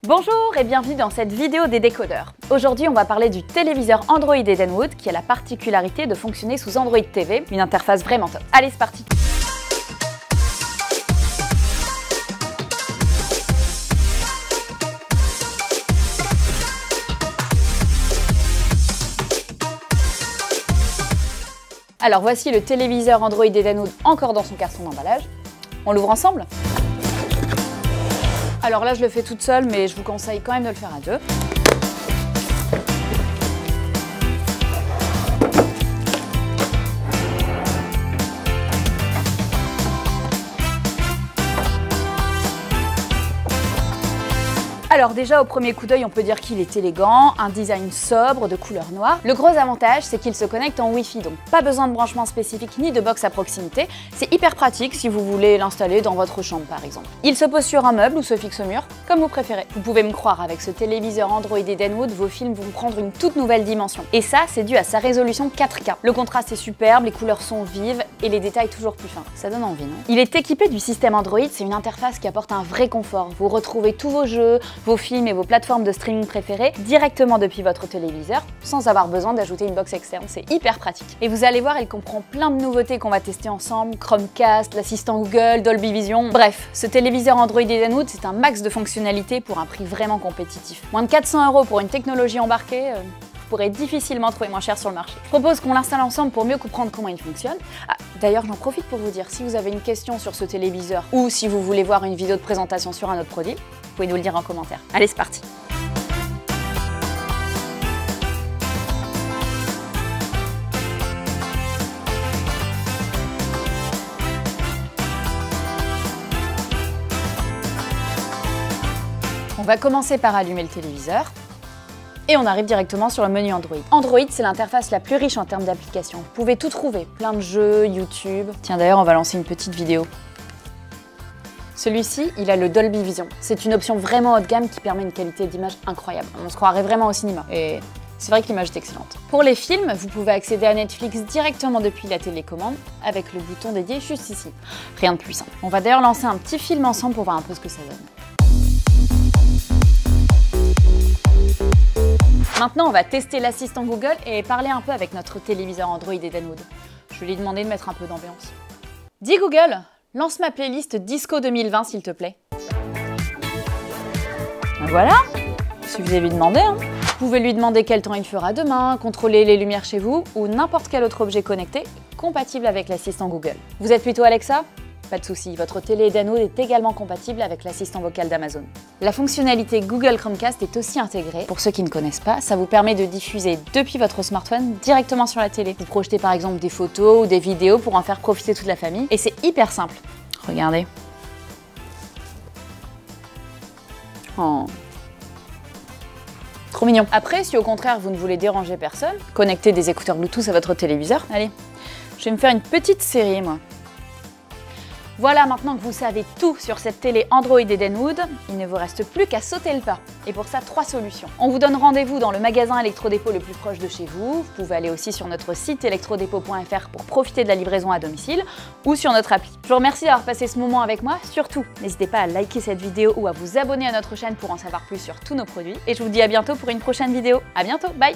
Bonjour et bienvenue dans cette vidéo des décodeurs. Aujourd'hui, on va parler du téléviseur Android Edenwood qui a la particularité de fonctionner sous Android TV, une interface vraiment top. Allez, c'est parti! Alors voici le téléviseur Android Edenwood encore dans son carton d'emballage. On l'ouvre ensemble? Alors là, je le fais toute seule, mais je vous conseille quand même de le faire à deux. Alors déjà au premier coup d'œil on peut dire qu'il est élégant, un design sobre de couleur noire. Le gros avantage c'est qu'il se connecte en Wi-Fi, donc pas besoin de branchement spécifique ni de box à proximité. C'est hyper pratique si vous voulez l'installer dans votre chambre par exemple. Il se pose sur un meuble ou se fixe au mur, comme vous préférez. Vous pouvez me croire, avec ce téléviseur Android Edenwood, vos films vont prendre une toute nouvelle dimension. Et ça c'est dû à sa résolution 4K. Le contraste est superbe, les couleurs sont vives et les détails toujours plus fins. Ça donne envie, non? Il est équipé du système Android, c'est une interface qui apporte un vrai confort. Vous retrouvez tous vos jeux, vos films et vos plateformes de streaming préférées directement depuis votre téléviseur sans avoir besoin d'ajouter une box externe, c'est hyper pratique. Et vous allez voir, il comprend plein de nouveautés qu'on va tester ensemble, Chromecast, l'assistant Google, Dolby Vision, bref, ce téléviseur Android Edenwood c'est un max de fonctionnalités pour un prix vraiment compétitif. Moins de 400 € pour une technologie embarquée, vous pourrez difficilement trouver moins cher sur le marché. Je propose qu'on l'installe ensemble pour mieux comprendre comment il fonctionne. Ah, d'ailleurs, j'en profite pour vous dire, si vous avez une question sur ce téléviseur ou si vous voulez voir une vidéo de présentation sur un autre produit, vous pouvez nous le dire en commentaire. Allez, c'est parti! On va commencer par allumer le téléviseur. Et on arrive directement sur le menu Android. Android, c'est l'interface la plus riche en termes d'applications. Vous pouvez tout trouver, plein de jeux, YouTube. Tiens, d'ailleurs, on va lancer une petite vidéo. Celui-ci, il a le Dolby Vision. C'est une option vraiment haut de gamme qui permet une qualité d'image incroyable. On se croirait vraiment au cinéma. Et c'est vrai que l'image est excellente. Pour les films, vous pouvez accéder à Netflix directement depuis la télécommande avec le bouton dédié juste ici. Rien de plus simple. On va d'ailleurs lancer un petit film ensemble pour voir un peu ce que ça donne. Maintenant, on va tester l'assistant Google et parler un peu avec notre téléviseur Android Edenwood. Je vais lui demander de mettre un peu d'ambiance. Dis Google, lance ma playlist Disco 2020 s'il te plaît. Voilà, il suffisait de lui demander. Vous pouvez lui demander quel temps il fera demain, contrôler les lumières chez vous ou n'importe quel autre objet connecté compatible avec l'assistant Google. Vous êtes plutôt Alexa ? Pas de souci, votre télé Edenwood est également compatible avec l'assistant vocal d'Amazon. La fonctionnalité Google Chromecast est aussi intégrée. Pour ceux qui ne connaissent pas, ça vous permet de diffuser depuis votre smartphone directement sur la télé. Vous projetez par exemple des photos ou des vidéos pour en faire profiter toute la famille. Et c'est hyper simple. Regardez. Oh. Trop mignon. Après, si au contraire vous ne voulez déranger personne, connectez des écouteurs Bluetooth à votre téléviseur. Allez, je vais me faire une petite série moi. Voilà, maintenant que vous savez tout sur cette télé Android Edenwood, il ne vous reste plus qu'à sauter le pas. Et pour ça, 3 solutions. On vous donne rendez-vous dans le magasin Electrodépôt le plus proche de chez vous. Vous pouvez aller aussi sur notre site electrodépôt.fr pour profiter de la livraison à domicile ou sur notre appli. Je vous remercie d'avoir passé ce moment avec moi. Surtout, n'hésitez pas à liker cette vidéo ou à vous abonner à notre chaîne pour en savoir plus sur tous nos produits. Et je vous dis à bientôt pour une prochaine vidéo. À bientôt, bye!